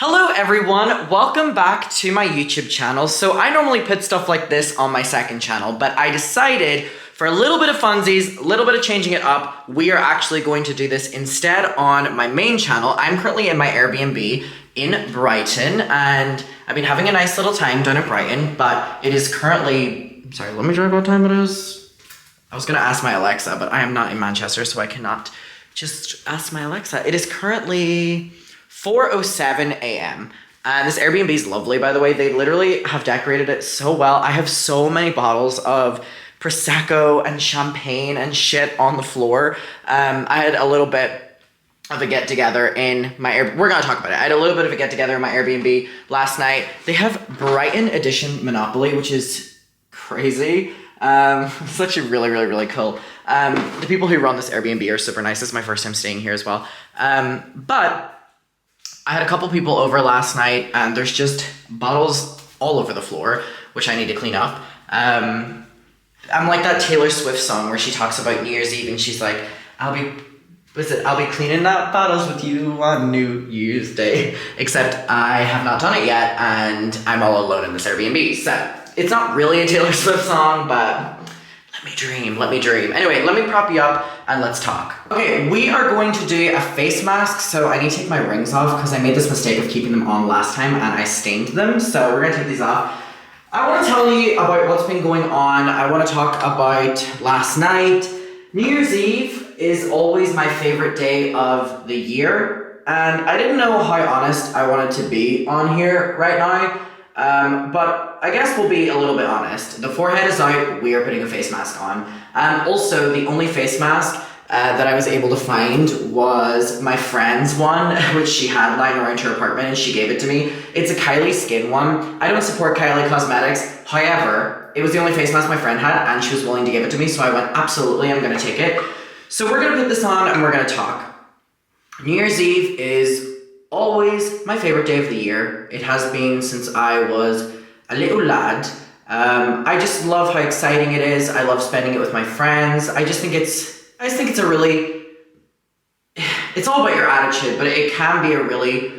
Hello everyone, welcome back to my YouTube channel. So I normally put stuff like this on my second channel, but I decided for a little bit of funsies, a little bit of changing it up, we are actually going to do this instead on my main channel. I'm currently in my Airbnb in Brighton, and I've been having a nice little time down in Brighton, but it is currently, sorry, let me check what time it is. I was gonna ask my Alexa, but I am not in Manchester, so I cannot just ask my Alexa. It is currently 4:07 a.m. This Airbnb is lovely, by the way. They literally have decorated it so well. I have so many bottles of Prosecco and champagne and shit on the floor. I had a little bit of a get-together in my we're gonna talk about it. I had a little bit of a get-together in my Airbnb last night. They have Brighton Edition Monopoly, which is crazy. It's actually really cool. The people who run this Airbnb are super nice. This is my first time staying here as well. But I had a couple people over last night, and there's just bottles all over the floor, which I need to clean up. I'm like that Taylor Swift song where she talks about New Year's Eve, and she's like, I'll be cleaning up bottles with you on New Year's Day. Except I have not done it yet, and I'm all alone in this Airbnb. So it's not really a Taylor Swift song, but let me dream. Anyway, let me prop you up and let's talk. Okay, we are going to do a face mask, so I need to take my rings off because I made this mistake of keeping them on last time and I stained them, so we're gonna take these off. I want to tell you about what's been going on. I want to talk about last night. New Year's Eve is always my favorite day of the year, and I didn't know how honest I wanted to be on here right now. But I guess we'll be a little bit honest. The forehead is out, we are putting a face mask on. Also, the only face mask that I was able to find was my friend's one, which she had lying around her apartment and she gave it to me. It's a Kylie Skin one. I don't support Kylie Cosmetics. However, it was the only face mask my friend had and she was willing to give it to me, so I went, absolutely, I'm gonna take it. So we're gonna put this on and we're gonna talk. New Year's Eve is always my favorite day of the year. It has been since I was a little lad. I just love how exciting it is. I love spending it with my friends. I just think it's a really, it's all about your attitude, but it can be a really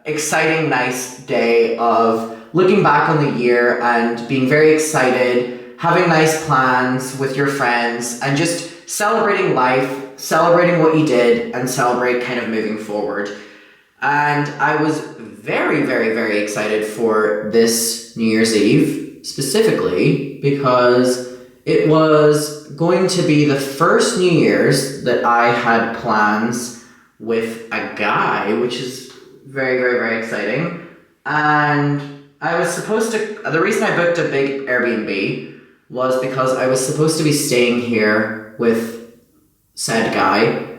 exciting, nice day of looking back on the year and being very excited, having nice plans with your friends, and just celebrating life, celebrating what you did, and celebrate kind of moving forward. And I was very excited for this New Year's Eve, specifically because it was going to be the first New Year's that I had plans with a guy, which is very exciting. And I was supposed to, the reason I booked a big Airbnb was because I was supposed to be staying here with said guy,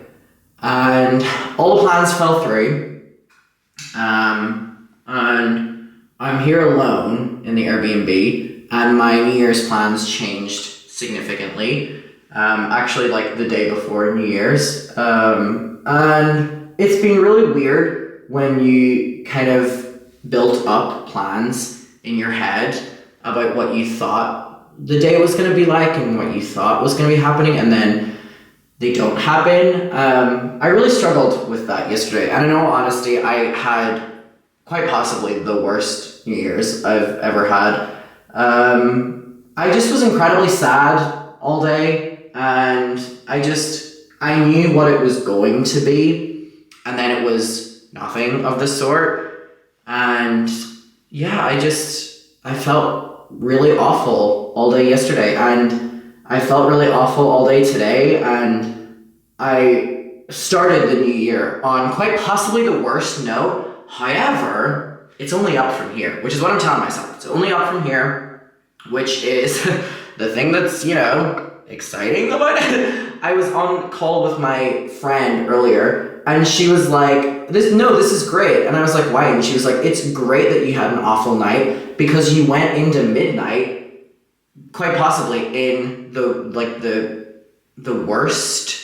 and all the plans fell through. And I'm here alone in the Airbnb, and my New Year's plans changed significantly. Actually, like the day before New Year's. And it's been really weird when you kind of built up plans in your head about what you thought the day was going to be like and what you thought was going to be happening, and then they don't happen. I really struggled with that yesterday, and in all honesty, I had quite possibly the worst New Year's I've ever had. I just was incredibly sad all day, and I knew what it was going to be, and then it was nothing of the sort, and yeah, I felt really awful all day yesterday, and I felt really awful all day today, and I started the new year on quite possibly the worst note. However, it's only up from here, which is what I'm telling myself. It's only up from here, which is the thing that's, exciting about it. I was on call with my friend earlier, and she was like, this is great. And I was like, why? And she was like, it's great that you had an awful night because you went into midnight, quite possibly in the worst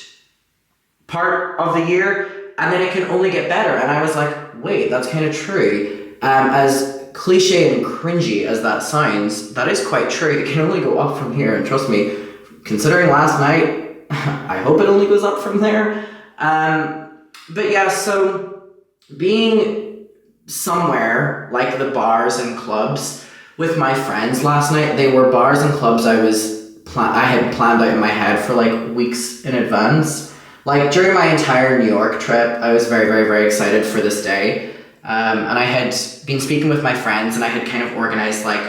part of the year, and then it can only get better. And I was like, wait, that's kind of true. As cliche and cringy as that sounds, that is quite true. It can only go up from here, and trust me, considering last night, I hope it only goes up from there. But yeah, so being somewhere like the bars and clubs with my friends last night. They were bars and clubs I had planned out in my head for like weeks in advance. Like during my entire New York trip, I was very, very, very excited for this day. And I had been speaking with my friends, and I had kind of organized like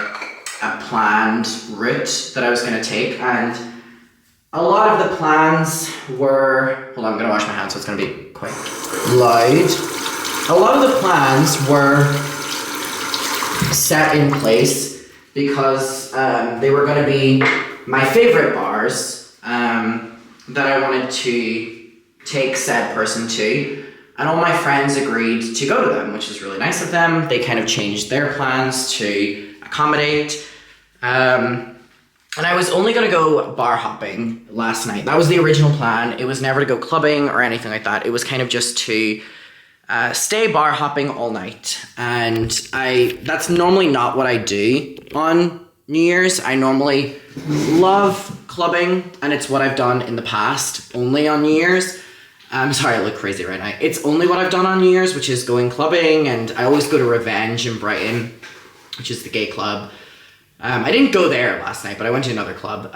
a planned route that I was going to take. And a lot of the plans were, hold on, I'm going to wash my hands so it's going to be quite loud. A lot of the plans were set in place because they were going to be my favorite bars that I wanted to take said person to, and all my friends agreed to go to them, which is really nice of them. They kind of changed their plans to accommodate. And I was only going to go bar hopping last night. That was the original plan. It was never to go clubbing or anything like that. It was kind of just to stay bar hopping all night. And that's normally not what I do on New Year's. I normally love clubbing, and it's what I've done in the past, only on New Year's. I'm sorry, I look crazy right now. It's only what I've done on New Year's, which is going clubbing, and I always go to Revenge in Brighton, which is the gay club. I didn't go there last night, but I went to another club.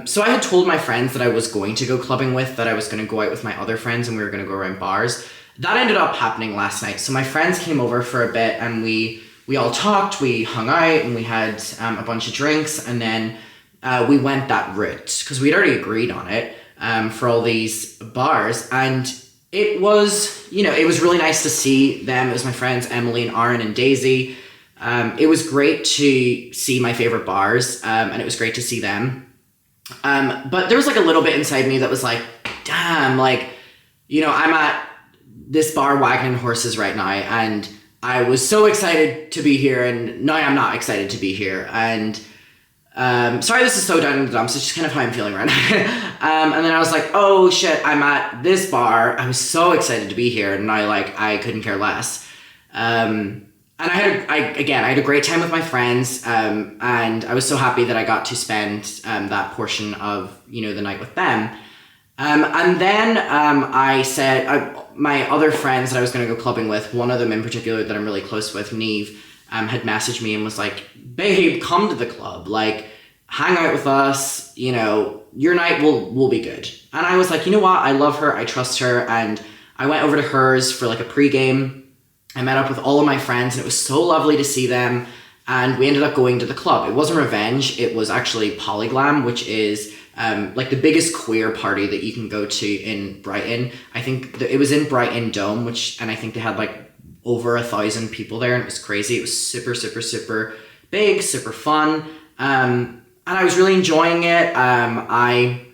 So I had told my friends that I was going to go clubbing with, that I was going to go out with my other friends, and we were going to go around bars. That ended up happening last night. So my friends came over for a bit, and we all talked, we hung out, and we had a bunch of drinks, and then we went that route, because we'd already agreed on it for all these bars. And it was, it was really nice to see them. It was my friends, Emily and Aaron and Daisy. It was great to see my favorite bars, and it was great to see them. But there was like a little bit inside me that was like, damn, like, I'm at this bar Wagon and Horses right now, and I was so excited to be here, and now I'm not excited to be here. And sorry, this is so down in the dumps. It's just kind of how I'm feeling right now. And then I was like, oh shit, I'm at this bar. I was so excited to be here, and now I couldn't care less. And I had a great time with my friends, and I was so happy that I got to spend that portion of the night with them. And then I said, my other friends that I was going to go clubbing with, one of them in particular that I'm really close with, Neve, had messaged me and was like, babe, come to the club, like, hang out with us, your night will be good. And I was like, you know what, I love her, I trust her, and I went over to hers for like a pregame. I met up with all of my friends, and it was so lovely to see them, and we ended up going to the club. It wasn't Revenge, it was actually Polyglam, which is like the biggest queer party that you can go to in Brighton. I think it was in Brighton Dome, and I think they had like over 1,000 people there, and it was crazy. It was super, super, super big, super fun, and I was really enjoying it. I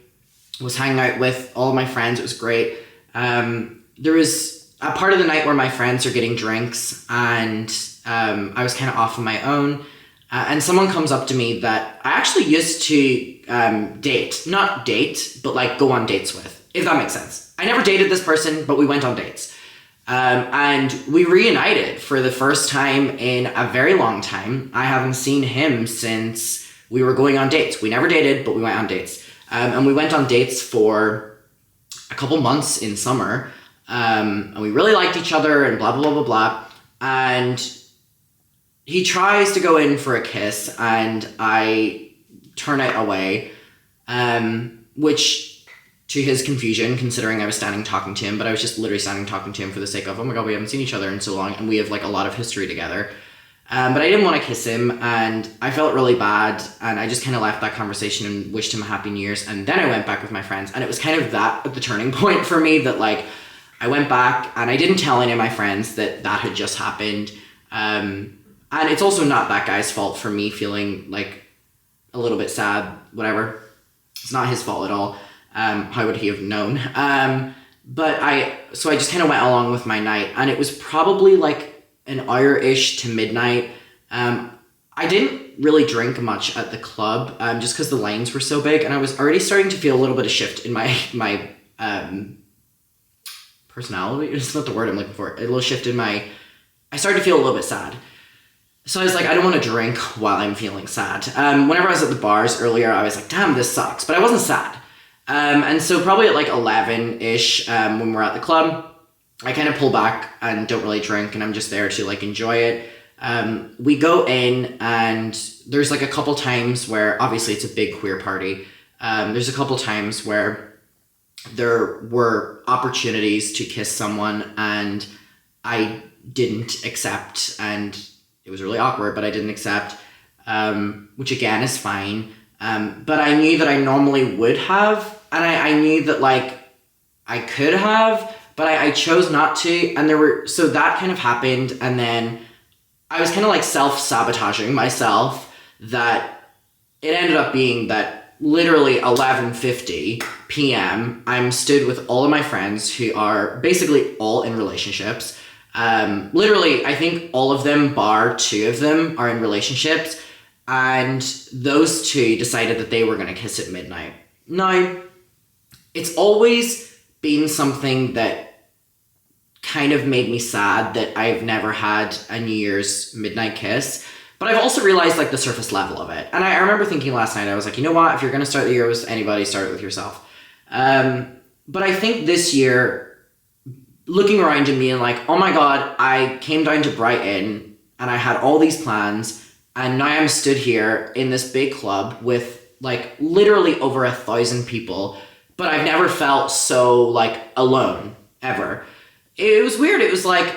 was hanging out with all of my friends. It was great. There was a part of the night where my friends are getting drinks, and I was kind of off on my own, and someone comes up to me that I actually used to not date, but like go on dates with, if that makes sense. I never dated this person, but we went on dates. And we reunited for the first time in a very long time. I haven't seen him since we were going on dates. We never dated, but we went on dates. And we went on dates for a couple months in summer. And we really liked each other and blah, blah, blah, blah, blah. And he tries to go in for a kiss, and I turn it away, which to his confusion, considering I was standing talking to him, but I was just literally standing talking to him for the sake of, oh my god, we haven't seen each other in so long, and we have like a lot of history together. But I didn't want to kiss him, and I felt really bad, and I just kind of left that conversation and wished him a happy New Year's, and then I went back with my friends, and it was kind of the turning point for me, that like, I went back, and I didn't tell any of my friends that had just happened, and it's also not that guy's fault for me feeling like a little bit sad, whatever. It's not his fault at all. How would he have known? So I just kind of went along with my night, and it was probably like an hour-ish to midnight. I didn't really drink much at the club, just because the lines were so big, and I was already starting to feel a little bit of shift in my personality. It's not the word I'm looking for. A little shift in I started to feel a little bit sad. So I was like, I don't want to drink while I'm feeling sad. Whenever I was at the bars earlier, I was like, damn, this sucks. But I wasn't sad. And so probably at like 11-ish, when we're at the club, I kind of pull back and don't really drink, and I'm just there to like enjoy it. We go in, and there's like a couple times where obviously it's a big queer party. There's a couple times where there were opportunities to kiss someone, and I didn't accept, and it was really awkward, but I didn't accept, which again is fine. But I knew that I normally would have, and I knew that like I could have, but I chose not to, and so that kind of happened, and then I was kind of like self-sabotaging myself, that it ended up being that literally 11:50 p.m. I'm stood with all of my friends who are basically all in relationships. Literally, I think all of them, bar two of them, are in relationships, and those two decided that they were going to kiss at midnight. Now, it's always been something that kind of made me sad that I've never had a New Year's midnight kiss. But I've also realized like the surface level of it. And I remember thinking last night, I was like, you know what? If you're going to start the year with anybody, start it with yourself. But I think this year, looking around and being like, oh my God, I came down to Brighton and I had all these plans. And now I'm stood here in this big club with like literally over 1,000 people. But I've never felt so like alone ever. It was weird. It was like,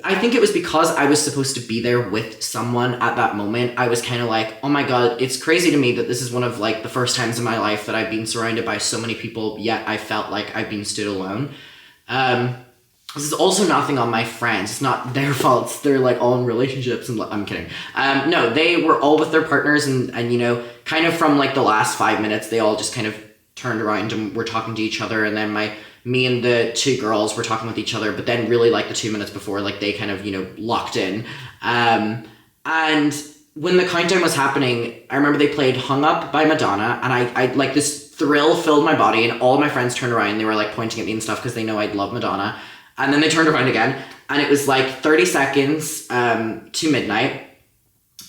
I think it was because I was supposed to be there with someone at that moment. I was kind of like, oh my God, it's crazy to me that this is one of like the first times in my life that I've been surrounded by so many people, yet I felt like I've been stood alone. This is also nothing on my friends. It's not their fault. They're like all in relationships, and I'm kidding. No, they were all with their partners, and you know, kind of from like the last 5 minutes, they all just kind of turned around and were talking to each other, and then me and the two girls were talking with each other, but then really like the 2 minutes before, like they kind of, you know, locked in. And when the countdown was happening, I remember they played Hung Up by Madonna, and I like this thrill filled my body, and all of my friends turned around, and they were like pointing at me and stuff because they know I'd love Madonna. And then they turned around again, and it was like 30 seconds to midnight.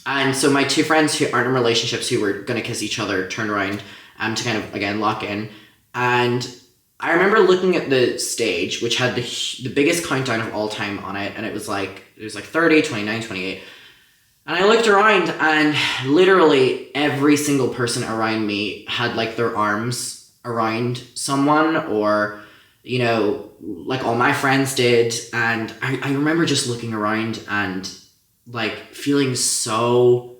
And so my two friends who aren't in relationships, who were going to kiss each other, turned around to kind of, again, lock in. And I remember looking at the stage, which had the biggest countdown of all time on it, and it was like 30, 29, 28. And I looked around, and literally every single person around me had like their arms around someone, or, you know, like all my friends did. And I remember just looking around and like feeling so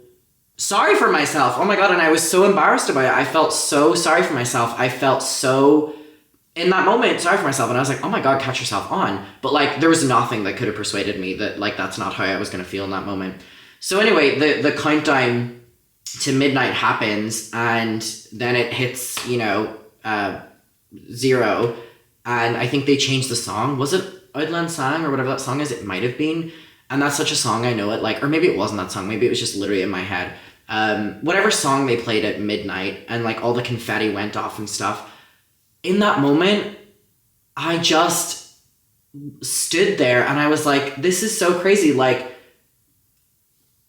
sorry for myself. Oh my God. And I was so embarrassed about it. I felt so sorry for myself. I felt so, in that moment, sorry for myself. And I was like, oh my God, catch yourself on. But like, there was nothing that could have persuaded me that like, that's not how I was going to feel in that moment. So anyway, the countdown to midnight happens, and then it hits, you know, 0. And I think they changed the song. Was it Outland Sang or whatever that song is? It might have been. And that's such a song, I know it. Like, or maybe it wasn't that song. Maybe it was just literally in my head. Whatever song they played at midnight, and like all the confetti went off and stuff. In that moment, I just stood there and I was like, this is so crazy. Like,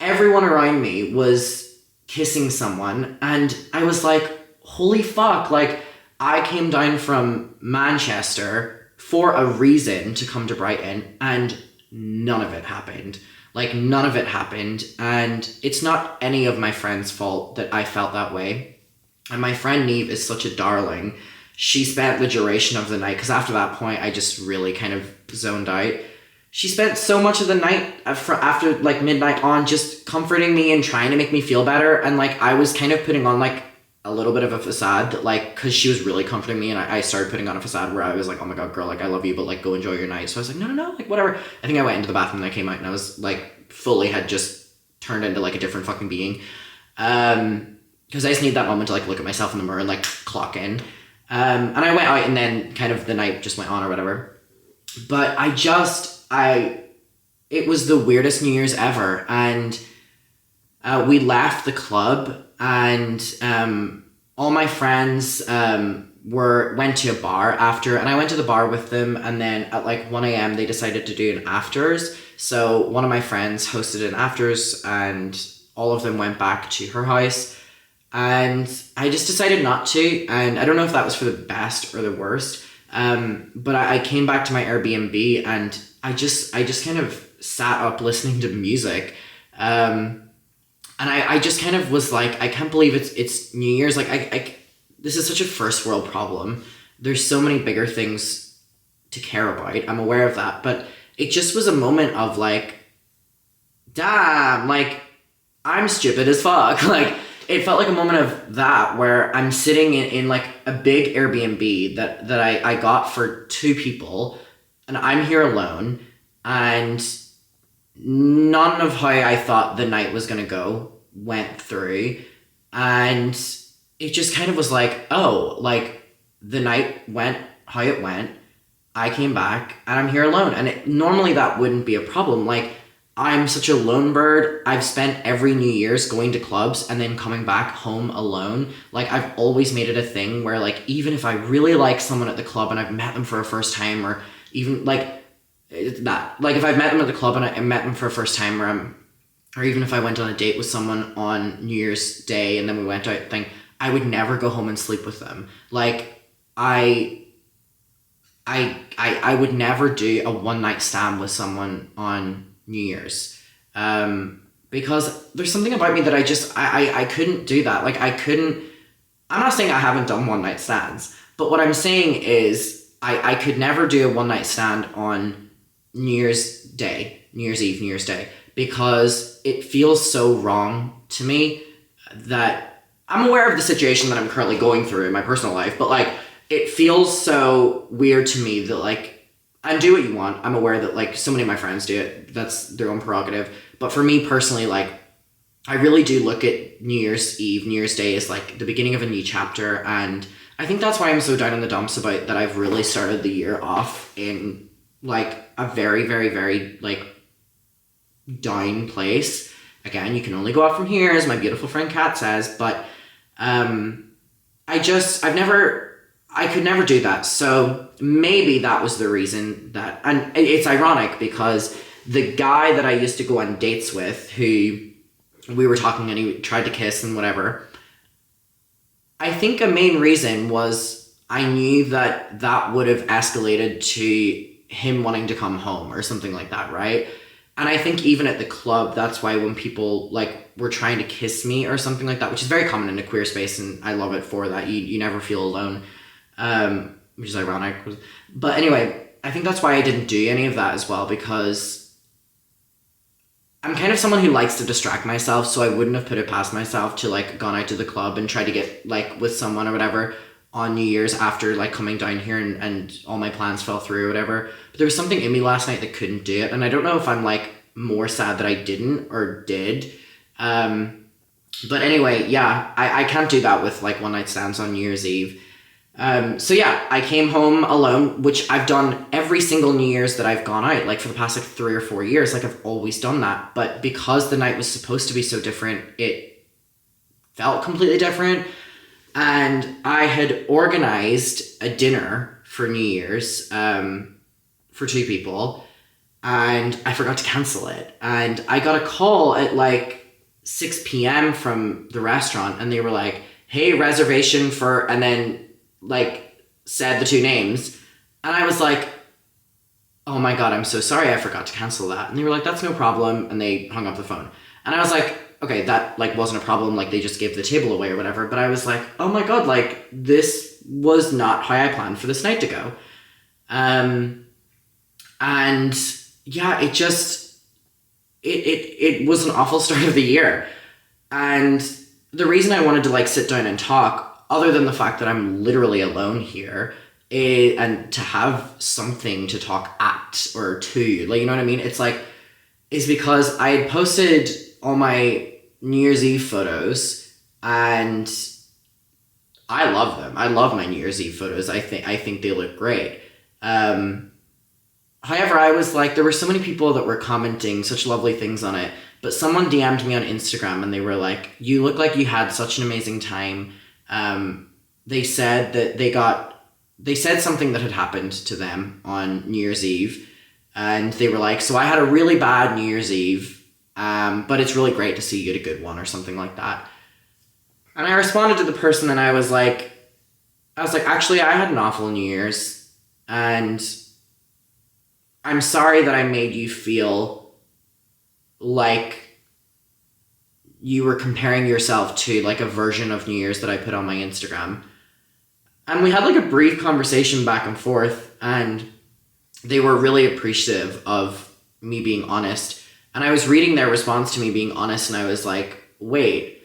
everyone around me was kissing someone, and I was like, holy fuck. Like, I came down from Manchester for a reason to come to Brighton, and none of it happened. Like, none of it happened. And it's not any of my friends' fault that I felt that way. And my friend Neve is such a darling. She spent the duration of the night, because after that point, I just really kind of zoned out. She spent so much of the night after like midnight on just comforting me and trying to make me feel better. And like, I was kind of putting on like a little bit of a facade that like, cause she was really comforting me, and I started putting on a facade where I was like, oh my God, girl, like I love you, but like go enjoy your night. So I was like, no, like whatever. I think I went into the bathroom and I came out and I was like fully had just turned into like a different fucking being. Cause I just need that moment to like look at myself in the mirror and like clock in. And I went out, and then kind of the night just went on or whatever. But it was the weirdest New Year's ever. And we left the club, and all my friends went to a bar after, and I went to the bar with them, and then at like 1 a.m. they decided to do an afters. So one of my friends hosted an afters, and all of them went back to her house, and I just decided not to. And I don't know if that was for the best or the worst. But I came back to my Airbnb and I just kind of sat up listening to music. And I just kind of was like, I can't believe it's New Year's. Like this is such a first world problem. There's so many bigger things to care about. I'm aware of that. But it just was a moment of like, damn, like I'm stupid as fuck. Like it felt like a moment of that where I'm sitting in like a big Airbnb that I got for two people and I'm here alone and none of how I thought the night was gonna go went through, and it just kind of was like, oh, like the night went how it went. I came back and I'm here alone, and normally that wouldn't be a problem. Like I'm such a lone bird. I've spent every New Year's going to clubs and then coming back home alone. Like I've always made it a thing where like even if I really like someone at the club and I've met them for a first time, or even like that, like if I've met them at the club and I met them for a first time, or even if I went on a date with someone on New Year's Day and then we went out thing, I would never go home and sleep with them. Like I would never do a one night stand with someone on New Year's. Because there's something about me that I couldn't do that. Like I'm not saying I haven't done one night stands, but what I'm saying is I could never do a one night stand on New Year's Day, New Year's Eve, New Year's Day, because it feels so wrong to me. That I'm aware of the situation that I'm currently going through in my personal life, but like it feels so weird to me that like, and do what you want. I'm aware that like so many of my friends do it. That's their own prerogative. But for me personally, like I really do look at New Year's Eve, New Year's Day as like the beginning of a new chapter. And I think that's why I'm so down in the dumps about that. I've really started the year off in like a very, very, very like down place. Again, you can only go up from here, as my beautiful friend Kat says, but I could never do that. So maybe that was the reason that, and it's ironic because the guy that I used to go on dates with, who we were talking and he tried to kiss and whatever, I think a main reason was I knew that that would have escalated to him wanting to come home or something like that, right? And I think even at the club, that's why when people like were trying to kiss me or something like that, which is very common in a queer space, and I love it for that. You never feel alone, which is ironic. But anyway, I think that's why I didn't do any of that as well, because I'm kind of someone who likes to distract myself, so I wouldn't have put it past myself to like gone out to the club and try to get like with someone or whatever on New Year's after like coming down here and all my plans fell through or whatever. But there was something in me last night that couldn't do it, and I don't know if I'm like more sad that I didn't or did. But anyway, yeah, I can't do that with like one night stands on New Year's Eve. So yeah, I came home alone, which I've done every single New Year's that I've gone out, like for the past like 3 or 4 years. Like I've always done that, but because the night was supposed to be so different, it felt completely different. And I had organized a dinner for New Year's for 2 people, and I forgot to cancel it. And I got a call at like 6 p.m. from the restaurant, and they were like, hey, reservation for, and then like said the 2 names. And I was like, oh my God, I'm so sorry, I forgot to cancel that. And they were like, that's no problem. And they hung up the phone. And I was like, okay, that like wasn't a problem, like they just gave the table away or whatever. But I was like, oh my God, like this was not how I planned for this night to go. And yeah, it just, it was an awful start of the year. And the reason I wanted to like sit down and talk, other than the fact that I'm literally alone here, and to have something to talk at or to, like, you know what I mean? It's like, is because I had posted all my New Year's Eve photos, and I love them. I love my New Year's Eve photos. I think they look great. However, I was like, there were so many people that were commenting such lovely things on it, but someone DM'd me on Instagram and they were like, you look like you had such an amazing time. They said that they said something that had happened to them on New Year's Eve, and they were like, so I had a really bad New Year's Eve, but it's really great to see you get a good one or something like that. And I responded to the person and I was like, actually, I had an awful New Year's. And I'm sorry that I made you feel like you were comparing yourself to like a version of New Year's that I put on my Instagram. And we had like a brief conversation back and forth, and they were really appreciative of me being honest. And I was reading their response to me being honest, and I was like, wait,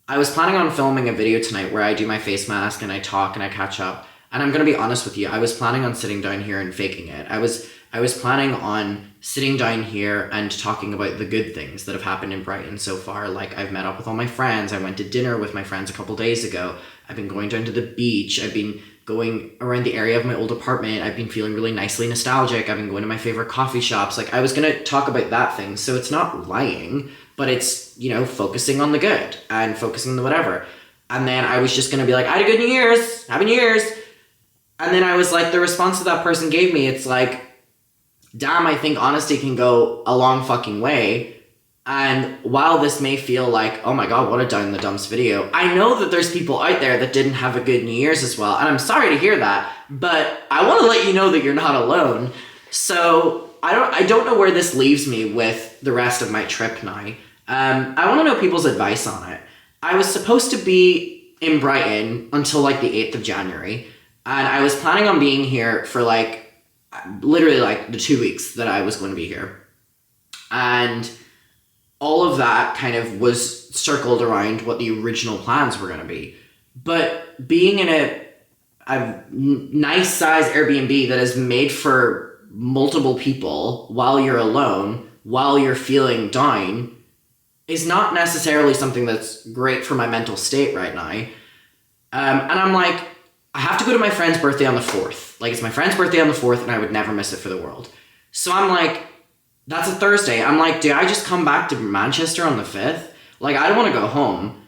I was planning on filming a video tonight where I do my face mask and I talk and I catch up. And I'm going to be honest with you, I was planning on sitting down here and faking it. I was planning on sitting down here and talking about the good things that have happened in Brighton so far. Like, I've met up with all my friends. I went to dinner with my friends a couple days ago. I've been going down to the beach. I've been going around the area of my old apartment. I've been feeling really nicely nostalgic. I've been going to my favorite coffee shops. Like, I was going to talk about that thing. So it's not lying, but it's, you know, focusing on the good and focusing on the whatever. And then I was just going to be like, I had a good New Year's. Happy New Year's. And then I was like, the response that that person gave me, it's like, damn, I think honesty can go a long fucking way. And while this may feel like, oh my god, what a down the dumps video, I know that there's people out there that didn't have a good New Year's as well, and I'm sorry to hear that, but I want to let you know that you're not alone. So I don't know where this leaves me with the rest of my trip now. I want to know people's advice on it. I was supposed to be in Brighton until like the 8th of January, and I was planning on being here for like literally like the 2 weeks that I was going to be here. And all of that kind of was circled around what the original plans were going to be. But being in a nice size Airbnb that is made for multiple people while you're alone, while you're feeling down, is not necessarily something that's great for my mental state right now. And I'm like, I have to go to my friend's birthday on the 4th. Like, it's my friend's birthday on the 4th, and I would never miss it for the world. So I'm like, that's a Thursday. I'm like, do I just come back to Manchester on the 5th? Like, I don't want to go home.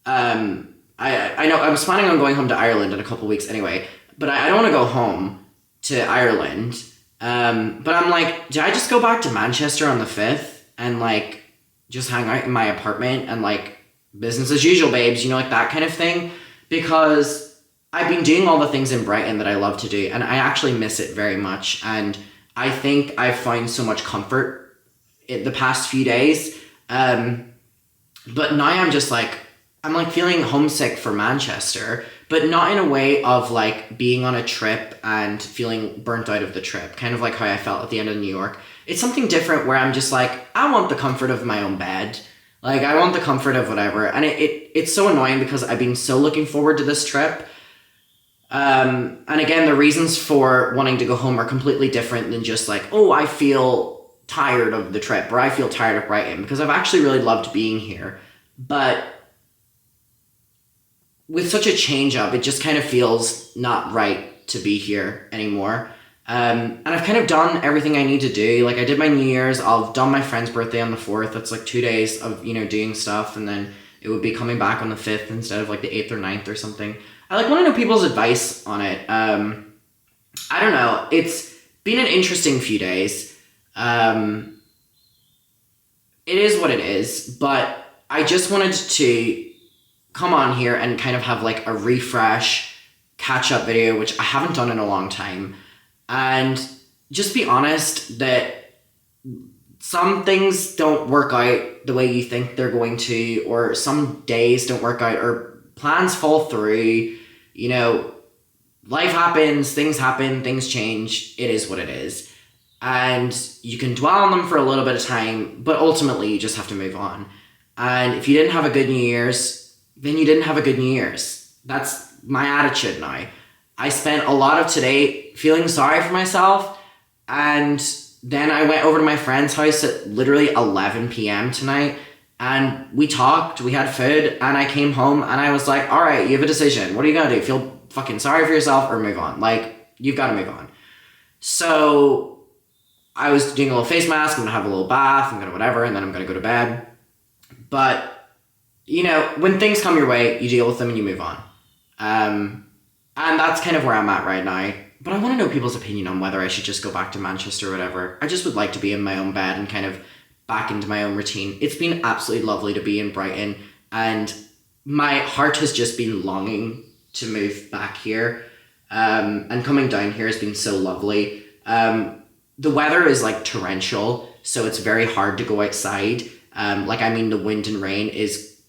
I know I was planning on going home to Ireland in a couple weeks anyway, but I don't want to go home to Ireland. But I'm like, do I just go back to Manchester on the 5th and like just hang out in my apartment and like business as usual, babes, you know, like that kind of thing? Because I've been doing all the things in Brighton that I love to do, and I actually miss it very much. And I think I've found so much comfort in the past few days. But now I'm just like, I'm like feeling homesick for Manchester, but not in a way of like being on a trip and feeling burnt out of the trip. Kind of like how I felt at the end of New York. It's something different where I'm just like, I want the comfort of my own bed. Like, I want the comfort of whatever. And it's so annoying because I've been so looking forward to this trip. And again, the reasons for wanting to go home are completely different than just like, oh, I feel tired of the trip, or I feel tired of Brighton, because I've actually really loved being here. But with such a change up, it just kind of feels not right to be here anymore. And I've kind of done everything I need to do. Like, I did my New Year's, I've done my friend's birthday on the 4th. That's like 2 days of, you know, doing stuff. And then it would be coming back on the 5th instead of like the 8th or 9th or something. I like want to know people's advice on it. I don't know. It's been an interesting few days. It is what it is, but I just wanted to come on here and kind of have like a refresh catch-up video, which I haven't done in a long time, and just be honest that some things don't work out the way you think they're going to, or some days don't work out, or plans fall through. You know, life happens, things happen, things change. It is what it is. And you can dwell on them for a little bit of time, but ultimately you just have to move on. And if you didn't have a good New Year's, then you didn't have a good New Year's. That's my attitude now. I spent a lot of today feeling sorry for myself, and then I went over to my friend's house at literally 11 p.m. tonight, and we talked, we had food, and I came home and I was like, all right, you have a decision. What are you gonna do? Feel fucking sorry for yourself or move on? Like, you've got to move on. So I was doing a little face mask, I'm gonna have a little bath, I'm gonna whatever, and then I'm gonna go to bed. But, you know, when things come your way, you deal with them and you move on. And that's kind of where I'm at right now. But I want to know people's opinion on whether I should just go back to Manchester or whatever. I just would like to be in my own bed and kind of back into my own routine. It's been absolutely lovely to be in Brighton, and my heart has just been longing to move back here. And coming down here has been so lovely. The weather is like torrential, so it's very hard to go outside. The wind and rain is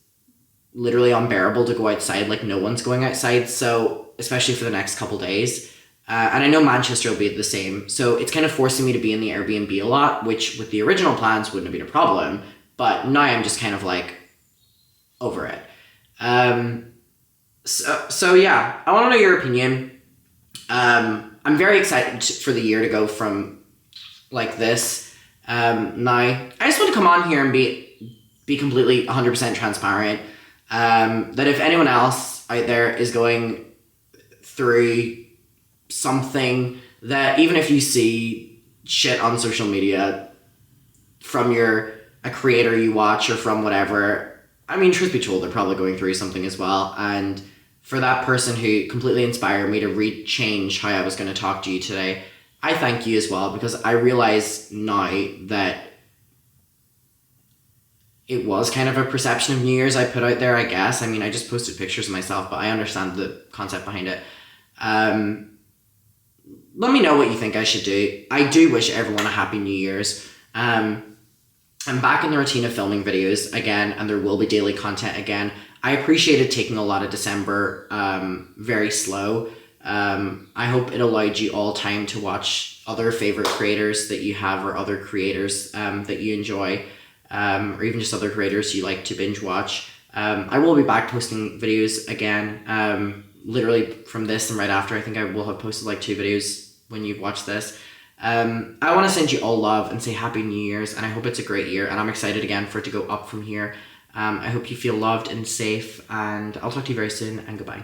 literally unbearable to go outside. Like, no one's going outside, so especially for the next couple days. And I know Manchester will be the same, so it's kind of forcing me to be in the Airbnb a lot, which with the original plans wouldn't have been a problem, but now I'm just kind of like over it. So yeah, I want to know your opinion. I'm very excited for the year to go from like this. Now, I just want to come on here and be completely 100% transparent. That if anyone else out there is going through something, that even if you see shit on social media from a creator you watch or from whatever, I mean, truth be told, they're probably going through something as well. And for that person who completely inspired me to change how I was going to talk to you today, I thank you as well, because I realize now that it was kind of a perception of New Year's I put out there, I guess. I mean, I just posted pictures of myself, but I understand the concept behind it. Let me know what you think I should do. I do wish everyone a happy New Year's. I'm back in the routine of filming videos again, and there will be daily content again. I appreciated taking a lot of December very slow. I hope it allowed you all time to watch other favorite creators that you have, or other creators that you enjoy, or even just other creators you like to binge watch. I will be back posting videos again, literally from this and right after. I think I will have posted like 2 videos when you've watched this. I want to send you all love and say Happy New Year's, and I hope it's a great year, and I'm excited again for it to go up from here. I hope you feel loved and safe, and I'll talk to you very soon, and goodbye.